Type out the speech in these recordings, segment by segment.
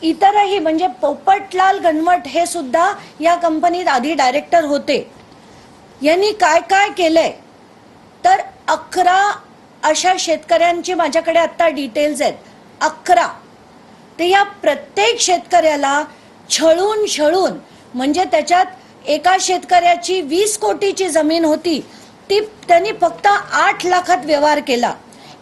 इतरही म्हणजे पोपटलाल घनवट हे सुद्धा या कंपनीत आधी डायरेक्टर होते। यांनी काय काय केलंय तर 11 अशा शेतकऱ्यांची माझ्याकडे आता डिटेल्स आहेत। 11 ते या प्रत्येक शेतकऱ्याला छळून म्हणजे त्याच्यात एका शेतकऱ्याची 20 कोटीची जमीन होती ती त्यांनी फक्त 8 लाखात व्यवहार केला।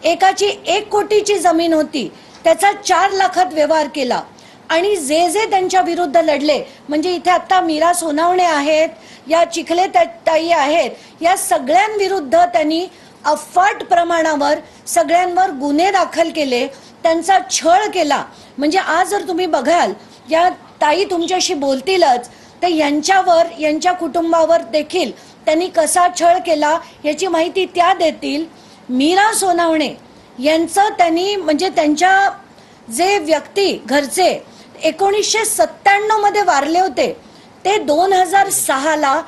एकाची 1 कोटीची जमीन होती त्याचा 4 लाखात व्यवहार केला। आणि जे त्यांच्या विरुद्ध लढले म्हणजे इथे आता मीरा सोनावणे आहेत, या चिखले ताई आहेत, या सगळ्यांविरुद्ध त्यांनी अफाट प्रमाणावर सगळ्यांवर गुन्हे दाखल केले, त्यांचा छळ केला। म्हणजे आज जर तुम्ही बघाल या ताई तुमच्याशी बोलतीलच तर यांच्यावर यांच्या कुटुंबावर देखील त्यांनी कसा छळ केला याची माहिती त्या देतील। मीरा सोनावणे यांचं त्यांनी म्हणजे त्यांच्या जे व्यक्ती घरचे 1997 मध्ये वारले होते ते 2006 ला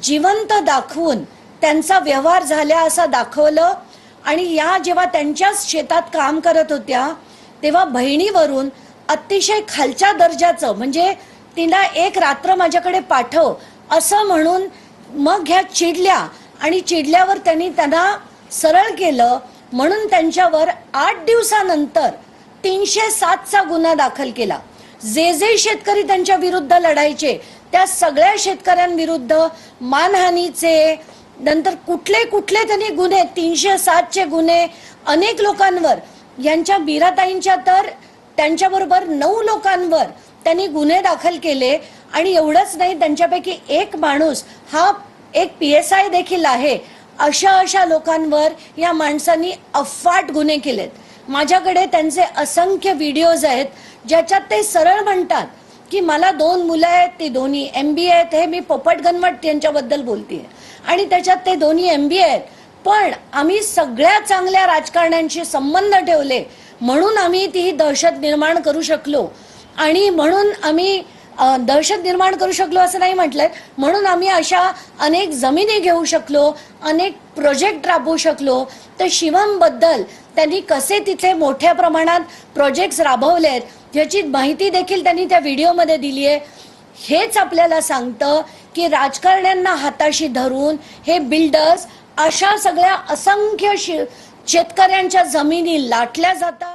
जिवंत दाखवून त्यांचा व्यवहार झाला असं दाखवलं। आणि या जेव्हा त्यांच्याच शेतात काम करत होत्या तेव्हा बहिणीवरून अतिशय खालच्या दर्जाचं म्हणजे तिला एक रात्र माझ्याकडे पाठव असं म्हणून मग ह्या चिडल्या आणि चिडल्यावर त्यांना सरळ केलं म्हणून त्यांच्यावर 8 दिवसानंतर 307 चा गुन्हा दाखल केला। जे शेतकरी त्यांच्या विरुद्ध लढायचे त्या सगळ्या शेतकऱ्यांविरुद्ध मानहानीचे नंतर कुठले त्यांनी गुन्हे 307 चे गुन्हे अनेक लोकांवर यांच्या मीराताईंच्या तर त्यांच्याबरोबर 9 लोकांवर त्यांनी गुन्हे दाखल केले। आणि एवढंच नाही त्यांच्यापैकी एक माणूस हा एक PSI देखील आहे। अशा लोकांवर या माणसांनी अफाट गुन्हे केलेत। माझ्याकडे त्यांचे असंख्य व्हिडिओज आहेत ज्याच्यात ते सरळ म्हणतात की मला 2 मुलं आहेत, ती दोन्ही MBA आहेत। हे मी पोपट घनवट यांच्याबद्दल बोलतेय आणि त्याच्यात ते दोन्ही MBA आहेत। पण आम्ही सगळ्या चांगल्या राजकारण्यांशी संबंध ठेवले म्हणून आम्ही ती दहशत निर्माण करू शकलो। आणि म्हणून आम्ही दहशत निर्माण करू शकलो असं नाही म्हटलंय, म्हणून आम्ही अशा अनेक जमिनी घेऊ शकलो, अनेक प्रोजेक्ट राबवू शकलो। तर शिवम बद्दल त्यांनी कसे तिथे मोठ्या प्रमाणात प्रोजेक्ट्स राबवलेत याची माहिती देखील त्यांनी त्या व्हिडिओमध्ये दिली आहे। हेच आपल्याला सांगतं की राजकारण्यांना हाताशी धरून हे बिल्डर्स अशा सगळ्या असंख्य शेतकऱ्यांच्या जमिनी लाटल्या जातात।